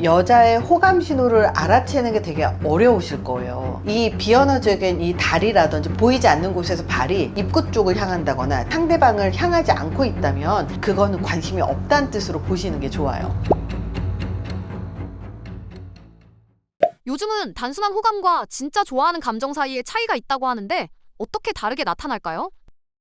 여자의 호감 신호를 알아채는 게 되게 어려우실 거예요. 이 비언어적인 이 다리라든지 보이지 않는 곳에서 발이 입구 쪽을 향한다거나 상대방을 향하지 않고 있다면 그거는 관심이 없다는 뜻으로 보시는 게 좋아요. 요즘은 단순한 호감과 진짜 좋아하는 감정 사이에 차이가 있다고 하는데 어떻게 다르게 나타날까요?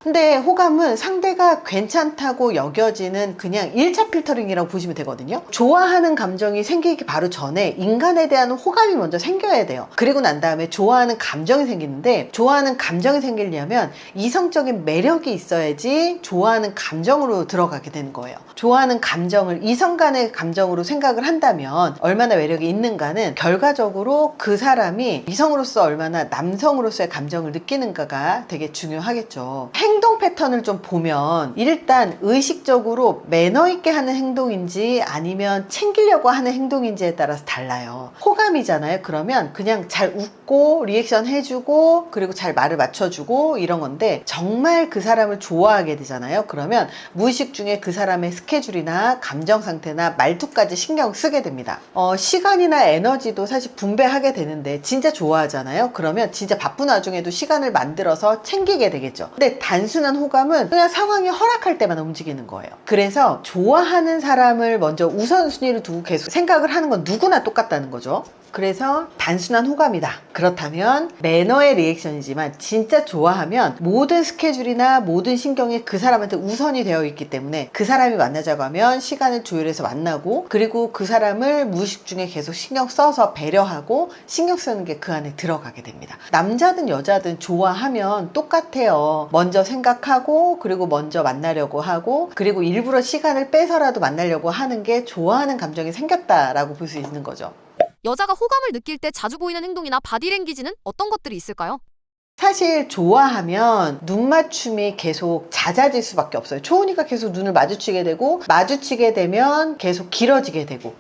근데 호감은 상대가 괜찮다고 여겨지는 그냥 1차 필터링이라고 보시면 되거든요. 좋아하는 감정이 생기기 바로 전에 인간에 대한 호감이 먼저 생겨야 돼요. 그리고 난 다음에 좋아하는 감정이 생기는데, 좋아하는 감정이 생기려면 이성적인 매력이 있어야지 좋아하는 감정으로 들어가게 되는 거예요. 좋아하는 감정을 이성 간의 감정으로 생각을 한다면 얼마나 매력이 있는가는 결과적으로 그 사람이 이성으로서 얼마나 남성으로서의 감정을 느끼는가가 되게 중요하겠죠. 행동 패턴을 좀 보면 일단 의식적으로 매너 있게 하는 행동인지 아니면 챙기려고 하는 행동인지에 따라서 달라요. 호감이잖아요. 그러면 그냥 잘 웃고 리액션 해주고 그리고 잘 말을 맞춰주고 이런 건데, 정말 그 사람을 좋아하게 되잖아요. 그러면 무의식 중에 그 사람의 스케줄이나 감정 상태나 말투까지 신경 쓰게 됩니다. 시간이나 에너지도 사실 분배하게 되는데 진짜 좋아하잖아요. 그러면 진짜 바쁜 와중에도 시간을 만들어서 챙기게 되겠죠. 근데 단순한 호감은 그냥 상황이 허락할 때만 움직이는 거예요. 그래서 좋아하는 사람을 먼저 우선순위를 두고 계속 생각을 하는 건 누구나 똑같다는 거죠. 그래서 단순한 호감이다. 그렇다면 매너의 리액션이지만 진짜 좋아하면 모든 스케줄이나 모든 신경이 그 사람한테 우선이 되어 있기 때문에 그 사람이 만나자고 하면 시간을 조율해서 만나고, 그리고 그 사람을 무의식 중에 계속 신경 써서 배려하고 신경 쓰는 게 그 안에 들어가게 됩니다. 남자든 여자든 좋아하면 똑같아요. 먼저 생각하고 그리고 먼저 만나려고 하고 그리고 일부러 시간을 빼서라도 만나려고 하는 게 좋아하는 감정이 생겼다라고 볼 수 있는 거죠. 여자가 호감을 느낄 때 자주 보이는 행동이나 바디랭귀지는 어떤 것들이 있을까요? 사실 좋아하면 눈 맞춤이 계속 잦아질 수밖에 없어요. 좋으니까 계속 눈을 마주치게 되고, 마주치게 되면 계속 길어지게 되고,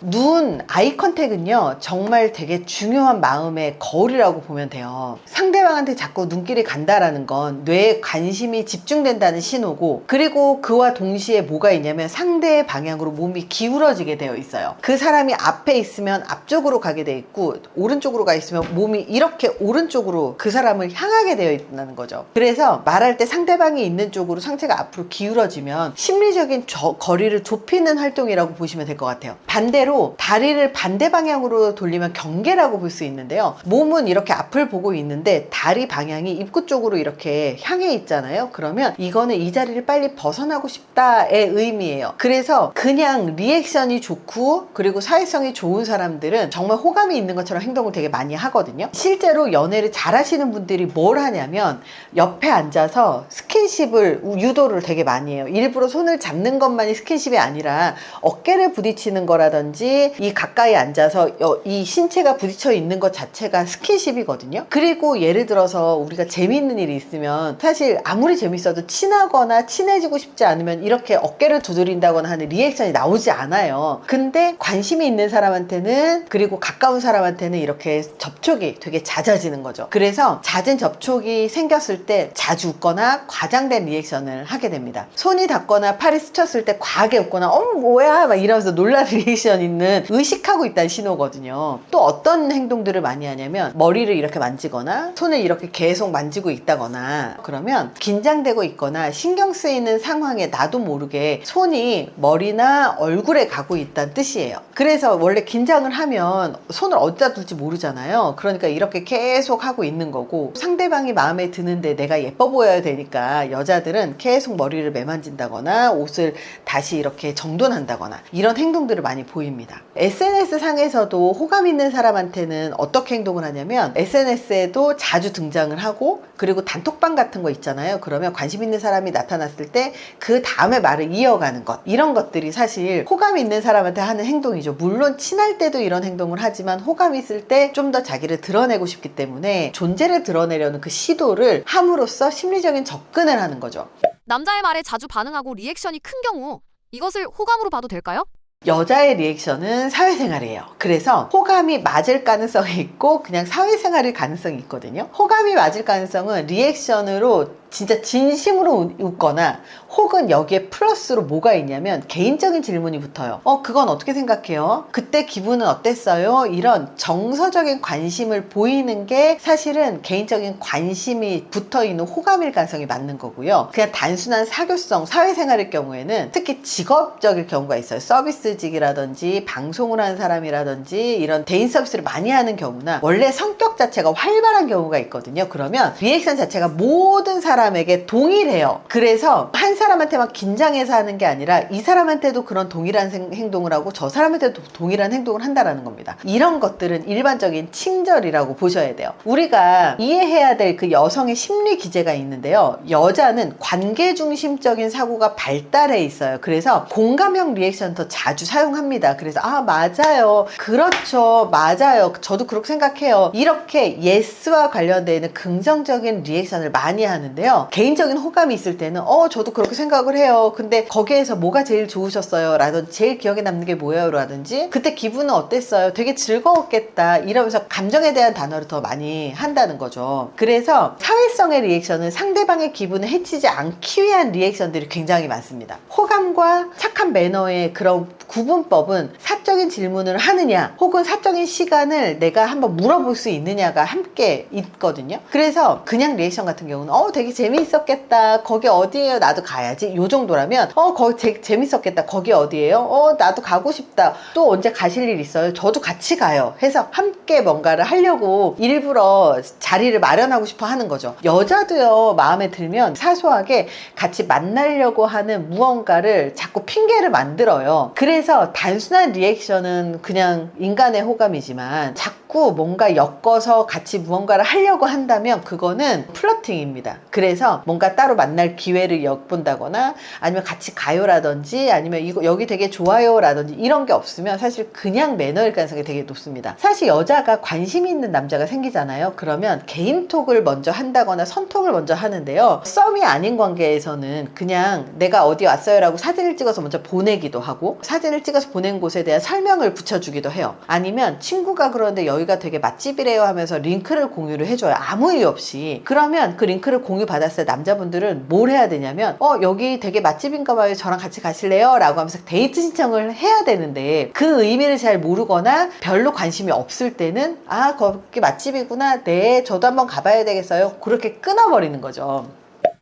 아이 컨택은요 정말 되게 중요한 마음의 거울이라고 보면 돼요. 상대방한테 자꾸 눈길이 간다라는 건 뇌에 관심이 집중된다는 신호고, 그리고 그와 동시에 뭐가 있냐면 상대의 방향으로 몸이 기울어지게 되어 있어요. 그 사람이 앞에 있으면 앞쪽으로 가게 돼 있고, 오른쪽으로 가 있으면 몸이 이렇게 오른쪽으로 그 사람을 향하게 되어 있다는 거죠. 그래서 말할 때 상대방이 있는 쪽으로 상체가 앞으로 기울어지면 심리적인 거리를 좁히는 활동이라고 보시면 될 것 같아요. 반대로 다리를 반대 방향으로 돌리면 경계라고 볼 수 있는데요. 몸은 이렇게 앞을 보고 있는데 다리 방향이 입구 쪽으로 이렇게 향해 있잖아요. 그러면 이거는 이 자리를 빨리 벗어나고 싶다의 의미예요. 그래서 그냥 리액션이 좋고 그리고 사회성이 좋은 사람들은 정말 호감이 있는 것처럼 행동을 되게 많이 하거든요. 실제로 연애를 잘하시는 분들이 뭘 하냐면 옆에 앉아서 스킨십을 유도를 되게 많이 해요. 일부러 손을 잡는 것만이 스킨십이 아니라 어깨를 부딪히는 거라든지 이 가까이 앉아서 이 신체가 부딪혀 있는 것 자체가 스킨십이거든요. 그리고 예를 들어서 우리가 재미있는 일이 있으면 사실 아무리 재밌어도 친하거나 친해지고 싶지 않으면 이렇게 어깨를 두드린다거나 하는 리액션이 나오지 않아요. 근데 관심이 있는 사람한테는, 그리고 가까운 사람한테는 이렇게 접촉이 되게 잦아지는 거죠. 그래서 잦은 접촉이 생겼을 때 자주 웃거나 과장된 리액션을 하게 됩니다. 손이 닿거나 팔이 스쳤을 때 과하게 웃거나 뭐야 막 이러면서 놀라는 리액션 있는, 의식하고 있다는 신호거든요. 또 어떤 행동들을 많이 하냐면 머리를 이렇게 만지거나 손을 이렇게 계속 만지고 있다거나, 그러면 긴장되고 있거나 신경 쓰이는 상황에 나도 모르게 손이 머리나 얼굴에 가고 있다는 뜻이에요. 그래서 원래 긴장을 하면 손을 어디다 둘지 모르잖아요. 그러니까 이렇게 계속 하고 있는 거고, 상대방이 마음에 드는데 내가 예뻐 보여야 되니까 여자들은 계속 머리를 매만진다거나 옷을 다시 이렇게 정돈한다거나 이런 행동들을 많이 보입니다. SNS 상에서도 호감 있는 사람한테는 어떻게 행동을 하냐면 SNS에도 자주 등장을 하고, 그리고 단톡방 같은 거 있잖아요. 그러면 관심 있는 사람이 나타났을 때 그 다음에 말을 이어가는 것, 이런 것들이 사실 호감 있는 사람한테 하는 행동이죠. 물론 친할 때도 이런 행동을 하지만 호감이 있을 때 좀 더 자기를 드러내고 싶기 때문에 존재를 드러내려는 그 시도를 함으로써 심리적인 접근을 하는 거죠. 남자의 말에 자주 반응하고 리액션이 큰 경우 이것을 호감으로 봐도 될까요? 여자의 리액션은 사회생활이에요. 그래서 호감이 맞을 가능성이 있고 그냥 사회생활일 가능성이 있거든요. 호감이 맞을 가능성은 리액션으로 진짜 진심으로 웃거나 혹은 여기에 플러스로 뭐가 있냐면 개인적인 질문이 붙어요. 그건 어떻게 생각해요? 그때 기분은 어땠어요? 이런 정서적인 관심을 보이는 게 사실은 개인적인 관심이 붙어있는 호감일 가능성이 맞는 거고요. 그냥 단순한 사교성, 사회생활일 경우에는 특히 직업적일 경우가 있어요. 서비스직이라든지 방송을 하는 사람이라든지 이런 대인 서비스를 많이 하는 경우나 원래 성격 자체가 활발한 경우가 있거든요. 그러면 리액션 자체가 모든 사람에게 동일해요. 그래서 한 사람한테만 긴장해서 하는 게 아니라 이 사람한테도 그런 동일한 행동을 하고 저 사람한테도 동일한 행동을 한다라는 겁니다. 이런 것들은 일반적인 친절이라고 보셔야 돼요. 우리가 이해해야 될 그 여성의 심리 기제가 있는데요. 여자는 관계 중심적인 사고가 발달해 있어요. 그래서 공감형 리액션 더 자주 사용합니다. 그래서 맞아요. 그렇죠. 맞아요. 저도 그렇게 생각해요. 이렇게 예스와 관련되어 있는 긍정적인 리액션을 많이 하는데요. 개인적인 호감이 있을 때는 저도 그렇게 생각을 해요. 근데 거기에서 뭐가 제일 좋으셨어요? 라든지 제일 기억에 남는 게 뭐예요? 라든지 그때 기분은 어땠어요? 되게 즐거웠겠다. 이러면서 감정에 대한 단어를 더 많이 한다는 거죠. 그래서 사회성의 리액션은 상대방의 기분을 해치지 않기 위한 리액션들이 굉장히 많습니다. 호감과 착한 매너의 그런 구분법은 사적인 질문을 하느냐 혹은 사적인 시간을 내가 한번 물어볼 수 있느냐가 함께 있거든요. 그래서 그냥 리액션 같은 경우는 되게 재미있었겠다. 거기 어디예요? 나도 가야지. 요 정도라면 거기 재밌었겠다. 거기 어디예요? 나도 가고 싶다. 또 언제 가실 일 있어요? 저도 같이 가요. 해서 함께 뭔가를 하려고 일부러 자리를 마련하고 싶어 하는 거죠. 여자도요, 마음에 들면 사소하게 같이 만나려고 하는 무언가를 자꾸 핑계를 만들어요. 그래서 단순한 리액션은 그냥 인간의 호감이지만 자꾸 뭔가 엮어서 같이 무언가를 하려고 한다면 그거는 플러팅입니다. 그래서 뭔가 따로 만날 기회를 엿본다거나 아니면 같이 가요라든지 아니면 이거 여기 되게 좋아요 라든지 이런 게 없으면 사실 그냥 매너일 가능성이 되게 높습니다. 사실 여자가 관심 있는 남자가 생기잖아요. 그러면 개인톡을 먼저 한다거나 선톡을 먼저 하는데요. 썸이 아닌 관계에서는 그냥 내가 어디 왔어요 라고 사진을 찍어서 먼저 보내기도 하고 사진을 찍어서 보낸 곳에 대한 설명을 붙여주기도 해요. 아니면 친구가 그러는데 여기가 되게 맛집이래요 하면서 링크를 공유를 해줘요. 아무 이유 없이. 그러면 그 링크를 공유 받았을 때 남자분들은 뭘 해야 되냐면 여기 되게 맛집인가 봐요. 저랑 같이 가실래요? 라고 하면서 데이트 신청을 해야 되는데 그 의미를 잘 모르거나 별로 관심이 없을 때는 거기 맛집이구나. 네, 저도 한번 가봐야 되겠어요. 그렇게 끊어버리는 거죠.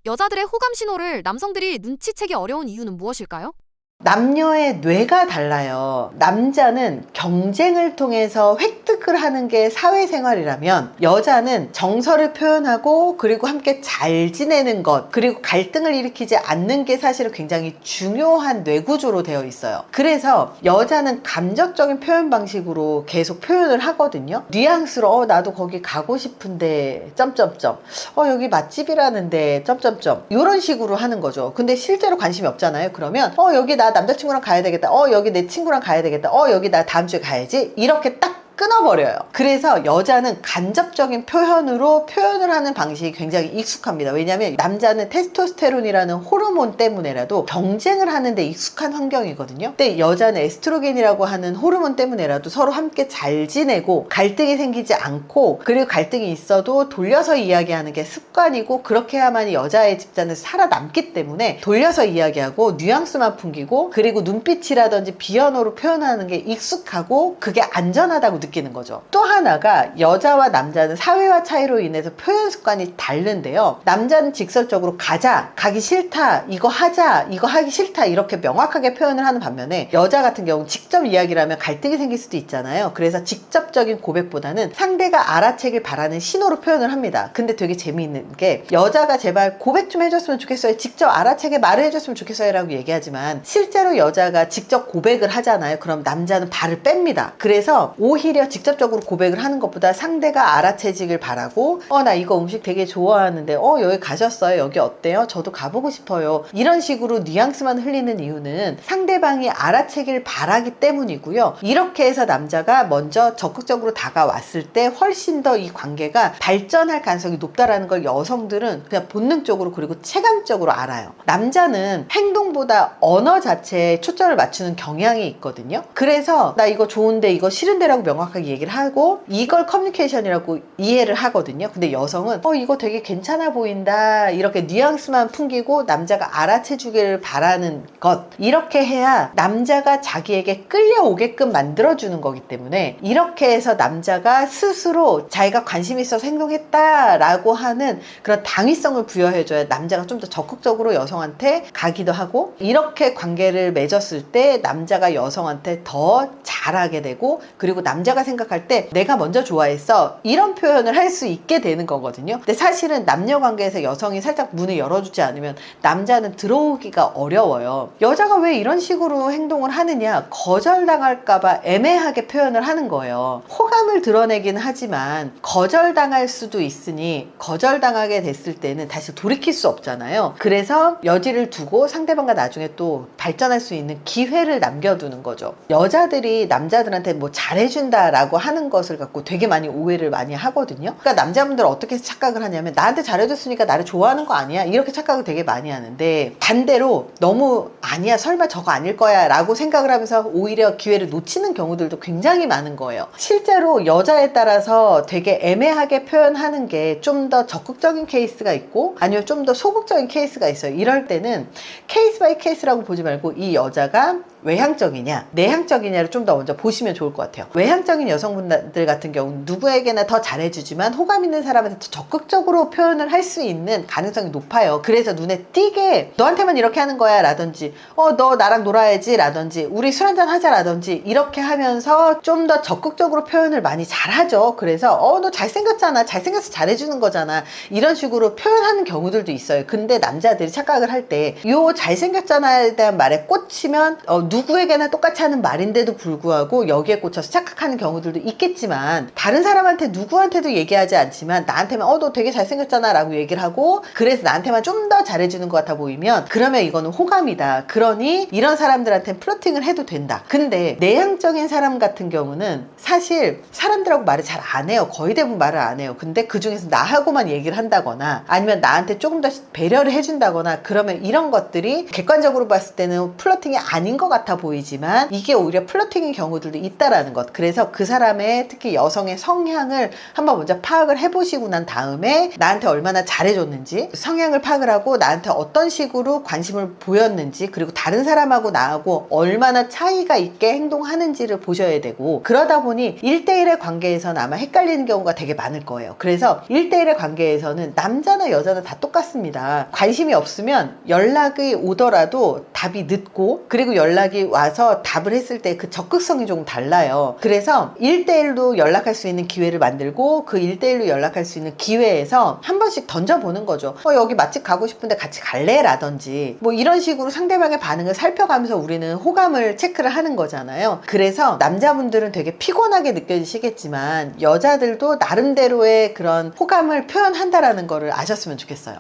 여자들의 호감 신호를 남성들이 눈치채기 어려운 이유는 무엇일까요? 남녀의 뇌가 달라요. 남자는 경쟁을 통해서 획득을 하는 게 사회생활이라면 여자는 정서를 표현하고 그리고 함께 잘 지내는 것 그리고 갈등을 일으키지 않는 게 사실은 굉장히 중요한 뇌구조로 되어 있어요. 그래서 여자는 감정적인 표현 방식으로 계속 표현을 하거든요. 뉘앙스로 나도 거기 가고 싶은데 점점점 여기 맛집이라는데 점점점 이런 식으로 하는 거죠. 근데 실제로 관심이 없잖아요. 그러면 여기 나 남자친구랑 가야 되겠다. 여기 내 친구랑 가야 되겠다. 여기 나 다음 주에 가야지. 이렇게 딱 끊어버려요. 그래서 여자는 간접적인 표현으로 표현을 하는 방식이 굉장히 익숙합니다. 왜냐하면 남자는 테스토스테론이라는 호르몬 때문에라도 경쟁을 하는데 익숙한 환경이거든요. 근데 여자는 에스트로겐이라고 하는 호르몬 때문에라도 서로 함께 잘 지내고 갈등이 생기지 않고 그리고 갈등이 있어도 돌려서 이야기하는 게 습관이고 그렇게 해야만이 여자의 집단에서 살아남기 때문에 돌려서 이야기하고 뉘앙스만 풍기고 그리고 눈빛이라든지 비언어로 표현하는 게 익숙하고 그게 안전하다고 느끼는 거죠. 또 하나가 여자와 남자는 사회화 차이로 인해서 표현 습관이 다른데요. 남자는 직설적으로 가기 싫다, 이거 하자, 이거 하기 싫다 이렇게 명확하게 표현을 하는 반면에 여자 같은 경우는 직접 이야기를 하면 갈등이 생길 수도 있잖아요. 그래서 직접적인 고백보다는 상대가 알아채길 바라는 신호로 표현을 합니다. 근데 되게 재미있는 게 여자가 제발 고백 좀 해줬으면 좋겠어요. 직접 알아채게 말을 해줬으면 좋겠어요 라고 얘기하지만 실제로 여자가 직접 고백을 하잖아요. 그럼 남자는 발을 뺍니다. 그래서 오히려 직접적으로 고백을 하는 것보다 상대가 알아채지길 바라고 나 이거 음식 되게 좋아하는데 여기 가셨어요? 여기 어때요? 저도 가보고 싶어요. 이런 식으로 뉘앙스만 흘리는 이유는 상대방이 알아채길 바라기 때문이고요. 이렇게 해서 남자가 먼저 적극적으로 다가왔을 때 훨씬 더 이 관계가 발전할 가능성이 높다라는 걸 여성들은 그냥 본능적으로 그리고 체감적으로 알아요. 남자는 행동보다 언어 자체에 초점을 맞추는 경향이 있거든요. 그래서 나 이거 좋은데 이거 싫은데 라고 명확하게 정확하게 얘기를 하고 이걸 커뮤니케이션이라고 이해를 하거든요. 근데 여성은 이거 되게 괜찮아 보인다 이렇게 뉘앙스만 풍기고 남자가 알아채주기를 바라는 것, 이렇게 해야 남자가 자기에게 끌려오게끔 만들어주는 거기 때문에 이렇게 해서 남자가 스스로 자기가 관심 있어서 행동했다라고 하는 그런 당위성을 부여해줘야 남자가 좀 더 적극적으로 여성한테 가기도 하고, 이렇게 관계를 맺었을 때 남자가 여성한테 더 잘하게 되고, 그리고 남자가 생각할 때 내가 먼저 좋아했어 이런 표현을 할 수 있게 되는 거거든요. 근데 사실은 남녀 관계에서 여성이 살짝 문을 열어주지 않으면 남자는 들어오기가 어려워요. 여자가 왜 이런 식으로 행동을 하느냐, 거절당할까봐 애매하게 표현을 하는 거예요. 호감을 드러내긴 하지만 거절당할 수도 있으니 거절당하게 됐을 때는 다시 돌이킬 수 없잖아요. 그래서 여지를 두고 상대방과 나중에 또 발전할 수 있는 기회를 남겨두는 거죠. 여자들이 남자들한테 뭐 잘해준다라고 하는 것을 갖고 되게 많이 오해를 많이 하거든요. 그러니까 남자분들 어떻게 착각을 하냐면 나한테 잘해줬으니까 나를 좋아하는 거 아니야? 이렇게 착각을 되게 많이 하는데, 반대로 너무 아니야 설마 저거 아닐 거야 라고 생각을 하면서 오히려 기회를 놓치는 경우들도 굉장히 많은 거예요. 실제로 여자에 따라서 되게 애매하게 표현하는 게 좀 더 적극적인 케이스가 있고 아니면 좀 더 소극적인 케이스가 있어요. 이럴 때는 케이스 바이 케이스라고 보지 말고 이 여자가 외향적이냐 내향적이냐를 좀 더 먼저 보시면 좋을 것 같아요. 외향적인 여성분들 같은 경우는 누구에게나 더 잘해주지만 호감 있는 사람한테 더 적극적으로 표현을 할 수 있는 가능성이 높아요. 그래서 눈에 띄게 너한테만 이렇게 하는 거야 라든지 너 나랑 놀아야지 라든지 우리 술 한잔 하자 라든지 이렇게 하면서 좀 더 적극적으로 표현을 많이 잘하죠. 그래서 너 잘생겼잖아, 잘생겨서 잘해주는 거잖아, 이런 식으로 표현하는 경우들도 있어요. 근데 남자들이 착각을 할 때 요 잘생겼잖아에 대한 말에 꽂히면 누구에게나 똑같이 하는 말인데도 불구하고 여기에 꽂혀서 착각하는 경우들도 있겠지만, 다른 사람한테 누구한테도 얘기하지 않지만 나한테만 너 되게 잘생겼잖아 라고 얘기를 하고 그래서 나한테만 좀 더 잘해주는 것 같아 보이면 그러면 이거는 호감이다. 그러니 이런 사람들한테는 플러팅을 해도 된다. 근데 내향적인 사람 같은 경우는 사실 사람들하고 말을 잘 안 해요. 거의 대부분 말을 안 해요. 근데 그 중에서 나하고만 얘기를 한다거나 아니면 나한테 조금 더 배려를 해준다거나 그러면 이런 것들이 객관적으로 봤을 때는 플러팅이 아닌 것 같아 보이지만 이게 오히려 플러팅인 경우들도 있다라는 것. 그래서 그 사람의 특히 여성의 성향을 한번 먼저 파악을 해보시고 난 다음에 나한테 얼마나 잘해줬는지, 성향을 파악을 하고 나한테 어떤 식으로 관심을 보였는지, 그리고 다른 사람하고 나하고 얼마나 차이가 있게 행동하는지를 보셔야 되고, 그러다 보니 1대1의 관계에서는 아마 헷갈리는 경우가 되게 많을 거예요. 그래서 1대1의 관계에서는 남자나 여자나 다 똑같습니다. 관심이 없으면 연락이 오더라도 답이 늦고, 그리고 연락이 와서 답을 했을 때 그 적극성이 조금 달라요. 그래서 1대1로 연락할 수 있는 기회를 만들고 그 1대1로 연락할 수 있는 기회에서 한 번씩 던져보는 거죠. 여기 맛집 가고 싶은데 같이 갈래? 라든지 뭐 이런 식으로 상대방의 반응을 살펴가면서 우리는 호감을 체크를 하는 거잖아요. 그래서 남자분들은 되게 피곤하게 느껴지시겠지만 여자들도 나름대로의 그런 호감을 표현한다라는 거를 아셨으면 좋겠어요.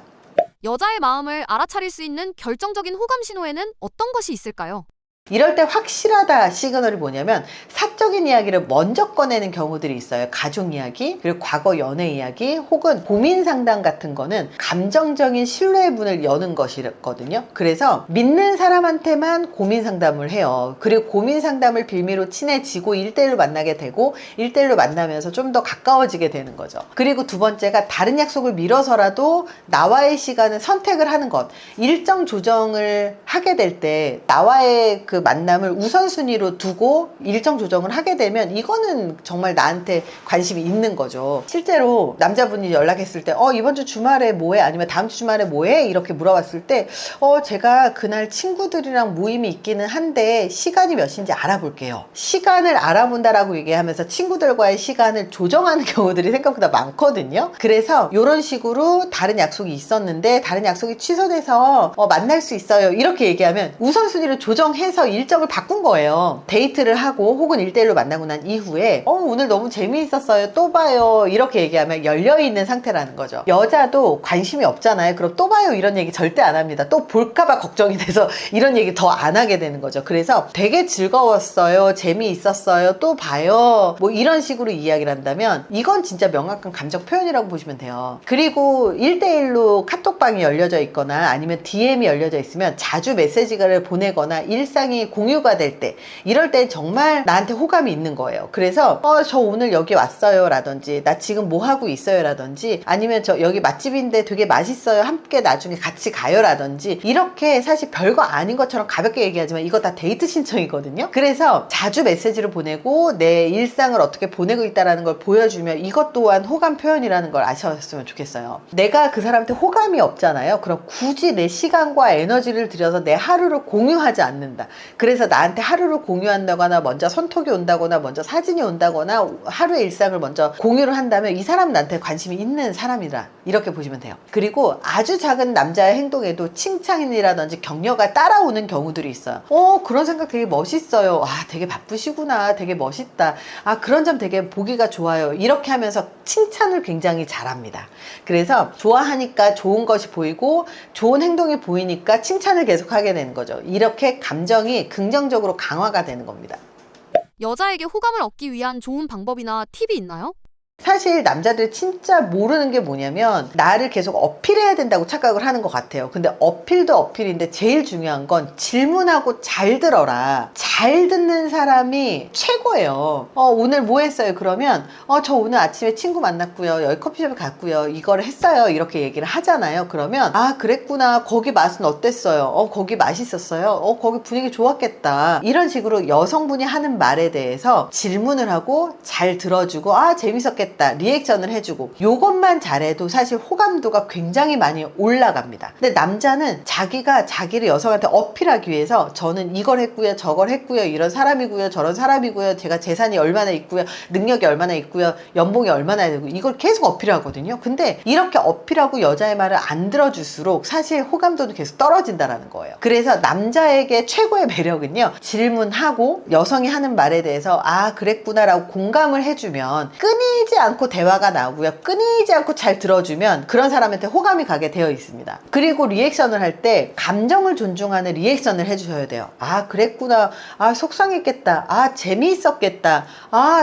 여자의 마음을 알아차릴 수 있는 결정적인 호감 신호에는 어떤 것이 있을까요? 이럴 때 확실하다 시그널이 뭐냐면 사적인 이야기를 먼저 꺼내는 경우들이 있어요. 가족 이야기, 그리고 과거 연애 이야기, 혹은 고민 상담 같은 거는 감정적인 신뢰의 문을 여는 것이거든요. 그래서 믿는 사람한테만 고민 상담을 해요. 그리고 고민 상담을 빌미로 친해지고 1대1로 만나게 되고 1대1로 만나면서 좀 더 가까워지게 되는 거죠. 그리고 두 번째가 다른 약속을 미뤄서라도 나와의 시간을 선택을 하는 것. 일정 조정을 하게 될 때 나와의 그 만남을 우선순위로 두고 일정 조정을 하게 되면 이거는 정말 나한테 관심이 있는 거죠. 실제로 남자분이 연락했을 때 이번 주 주말에 뭐해? 아니면 다음 주 주말에 뭐해? 이렇게 물어봤을 때 제가 그날 친구들이랑 모임이 있기는 한데 시간이 몇인지 알아볼게요. 시간을 알아본다라고 얘기하면서 친구들과의 시간을 조정하는 경우들이 생각보다 많거든요. 그래서 이런 식으로 다른 약속이 있었는데 다른 약속이 취소돼서 만날 수 있어요. 이렇게 얘기하면 우선순위를 조정해서 일정을 바꾼 거예요. 데이트를 하고 혹은 1대1로 만나고 난 이후에 오늘 너무 재미있었어요. 또 봐요. 이렇게 얘기하면 열려있는 상태라는 거죠. 여자도 관심이 없잖아요. 그럼 또 봐요. 이런 얘기 절대 안 합니다. 또 볼까봐 걱정이 돼서 이런 얘기 더 안 하게 되는 거죠. 그래서 되게 즐거웠어요. 재미있었어요. 또 봐요. 뭐 이런 식으로 이야기를 한다면 이건 진짜 명확한 감정 표현이라고 보시면 돼요. 그리고 1대1로 카톡방이 열려져 있거나 아니면 DM이 열려져 있으면 자주 메시지를 보내거나 일상이 감정이 공유가 될 때, 이럴 때 정말 나한테 호감이 있는 거예요. 그래서 저 오늘 여기 왔어요 라든지, 나 지금 뭐 하고 있어요 라든지, 아니면 저 여기 맛집인데 되게 맛있어요, 함께 나중에 같이 가요 라든지, 이렇게 사실 별거 아닌 것처럼 가볍게 얘기하지만 이거 다 데이트 신청이거든요. 그래서 자주 메시지를 보내고 내 일상을 어떻게 보내고 있다는 걸 보여주면 이것 또한 호감 표현이라는 걸 아셨으면 좋겠어요. 내가 그 사람한테 호감이 없잖아요. 그럼 굳이 내 시간과 에너지를 들여서 내 하루를 공유하지 않는다. 그래서 나한테 하루를 공유한다거나 먼저 손톡이 온다거나 먼저 사진이 온다거나 하루의 일상을 먼저 공유를 한다면 이 사람은 나한테 관심이 있는 사람이라, 이렇게 보시면 돼요. 그리고 아주 작은 남자의 행동에도 칭찬이라든지 격려가 따라오는 경우들이 있어요. 그런 생각 되게 멋있어요. 되게 바쁘시구나, 되게 멋있다, 그런 점 되게 보기가 좋아요, 이렇게 하면서 칭찬을 굉장히 잘합니다. 그래서 좋아하니까 좋은 것이 보이고 좋은 행동이 보이니까 칭찬을 계속하게 되는 거죠. 이렇게 감정이 긍정적으로 강화가 되는 겁니다. 여자에게 호감을 얻기 위한 좋은 방법이나 팁이 있나요? 사실 남자들이 진짜 모르는 게 뭐냐면 나를 계속 어필해야 된다고 착각을 하는 것 같아요. 근데 어필도 어필인데 제일 중요한 건 질문하고 잘 들어라. 잘 듣는 사람이 최고예요. 오늘 뭐 했어요? 그러면 저 오늘 아침에 친구 만났고요, 여기 커피숍에 갔고요, 이걸 했어요, 이렇게 얘기를 하잖아요. 그러면 그랬구나, 거기 맛은 어땠어요? 거기 맛있었어요? 거기 분위기 좋았겠다, 이런 식으로 여성분이 하는 말에 대해서 질문을 하고 잘 들어주고 재밌었겠다, 리액션을 해주고, 요것만 잘해도 사실 호감도가 굉장히 많이 올라갑니다. 근데 남자는 자기가 자기를 여성한테 어필하기 위해서 저는 이걸 했고요, 저걸 했고요, 이런 사람이고요, 저런 사람이고요, 제가 재산이 얼마나 있고요, 능력이 얼마나 있고요, 연봉이 얼마나 되고, 이걸 계속 어필하거든요. 근데 이렇게 어필하고 여자의 말을 안 들어줄수록 사실 호감도는 계속 떨어진다라는 거예요. 그래서 남자에게 최고의 매력은요, 질문하고 여성이 하는 말에 대해서 그랬구나 라고 공감을 해주면 끊이지 않고 대화가 나오고요, 끊이지 않고 잘 들어주면 그런 사람한테 호감이 가게 되어 있습니다. 그리고 리액션을 할 때 감정을 존중하는 리액션을 해주셔야 돼요. 그랬구나, 속상했겠다, 재미있었겠다,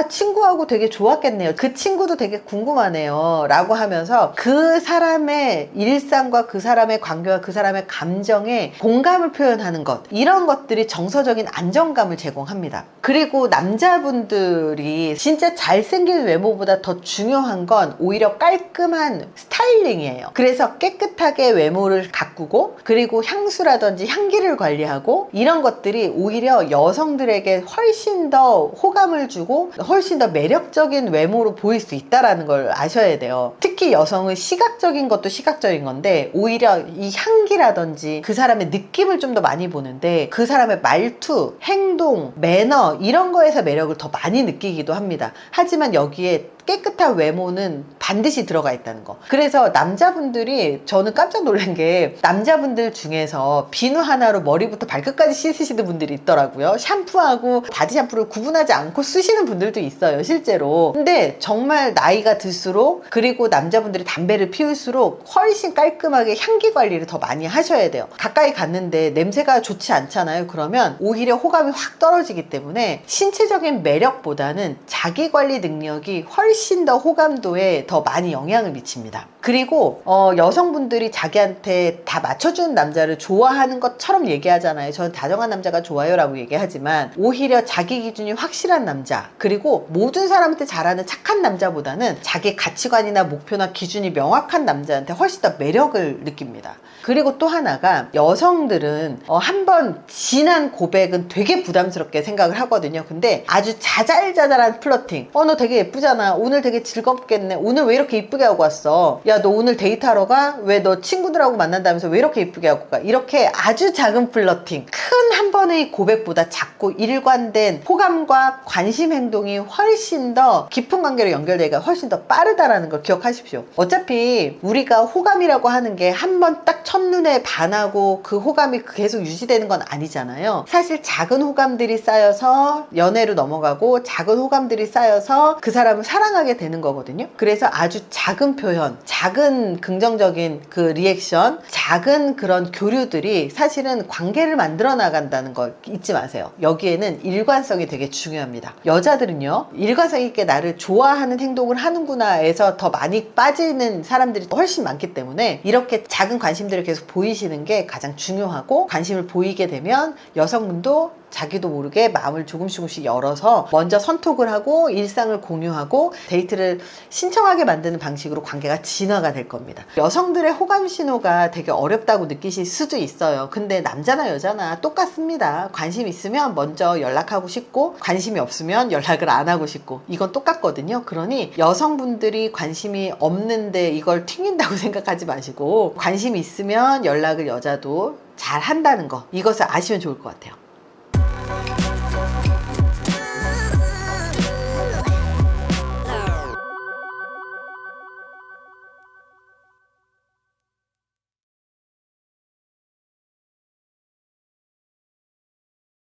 친구하고 되게 좋았겠네요, 그 친구도 되게 궁금하네요 라고 하면서 그 사람의 일상과 그 사람의 관계와 그 사람의 감정에 공감을 표현하는 것, 이런 것들이 정서적인 안정감을 제공합니다. 그리고 남자분들이 진짜 잘생긴 외모보다 더 중요한 건 오히려 깔끔한 스타일링이에요. 그래서 깨끗하게 외모를 가꾸고, 그리고 향수라든지 향기를 관리하고, 이런 것들이 오히려 여성들에게 훨씬 더 호감을 주고 훨씬 더 매력적인 외모로 보일 수 있다는 걸 아셔야 돼요. 특히 여성은 시각적인 것도 시각적인 건데 오히려 이 향기라든지 그 사람의 느낌을 좀 더 많이 보는데, 그 사람의 말투, 행동, 매너, 이런 거에서 매력을 더 많이 느끼기도 합니다. 하지만 여기에 깨끗한 외모는 반드시 들어가 있다는 거. 그래서 남자분들이, 저는 깜짝 놀란 게 남자분들 중에서 비누 하나로 머리부터 발끝까지 씻으시는 분들이 있더라고요. 샴푸하고 바디 샴푸를 구분하지 않고 쓰시는 분들도 있어요, 실제로. 근데 정말 나이가 들수록, 그리고 남자분들이 담배를 피울수록 훨씬 깔끔하게 향기 관리를 더 많이 하셔야 돼요. 가까이 갔는데 냄새가 좋지 않잖아요. 그러면 오히려 호감이 확 떨어지기 때문에 신체적인 매력보다는 자기 관리 능력이 훨씬 더 호감도에 더 많이 영향을 미칩니다. 그리고 여성분들이 자기한테 다 맞춰주는 남자를 좋아하는 것처럼 얘기하잖아요. 저는 다정한 남자가 좋아요 라고 얘기하지만, 오히려 자기 기준이 확실한 남자, 그리고 모든 사람한테 잘하는 착한 남자보다는 자기 가치관이나 목표나 기준이 명확한 남자한테 훨씬 더 매력을 느낍니다. 그리고 또 하나가, 여성들은 한번 진한 고백은 되게 부담스럽게 생각을 하거든요. 근데 아주 자잘자잘한 플러팅, 너 되게 예쁘잖아, 오늘 되게 즐겁겠네, 오늘 왜 이렇게 이쁘게 하고 왔어, 야 너 오늘 데이트하러 가? 왜 너 친구들하고 만난다면서 왜 이렇게 이쁘게 하고 가? 이렇게 아주 작은 플러팅, 큰 한 번의 고백보다 작고 일관된 호감과 관심 행동이 훨씬 더 깊은 관계로 연결되기가 훨씬 더 빠르다라는 걸 기억하십시오. 어차피 우리가 호감이라고 하는 게 한 번 딱 첫눈에 반하고 그 호감이 계속 유지되는 건 아니잖아요. 사실 작은 호감들이 쌓여서 연애로 넘어가고, 작은 호감들이 쌓여서 그 사람을 사랑하게 되는 거거든요. 그래서 아주 작은 표현, 작은 긍정적인 그 리액션, 작은 그런 교류들이 사실은 관계를 만들어 나간다는 걸 잊지 마세요. 여기에는 일관성이 되게 중요합니다. 여자들은요, 일관성 있게 나를 좋아하는 행동을 하는구나에서 더 많이 빠지는 사람들이 훨씬 많기 때문에, 이렇게 작은 관심들을 계속 보이시는 게 가장 중요하고, 관심을 보이게 되면 여성분도 자기도 모르게 마음을 조금씩 열어서 먼저 선톡을 하고 일상을 공유하고 데이트를 신청하게 만드는 방식으로 관계가 진화가 될 겁니다. 여성들의 호감 신호가 되게 어렵다고 느끼실 수도 있어요. 근데 남자나 여자나 똑같습니다. 관심 있으면 먼저 연락하고 싶고 관심이 없으면 연락을 안 하고 싶고 이건 똑같거든요. 그러니 여성분들이 관심이 없는데 이걸 튕긴다고 생각하지 마시고 관심이 있으면 연락을 여자도 잘 한다는 거 이것을 아시면 좋을 것 같아요.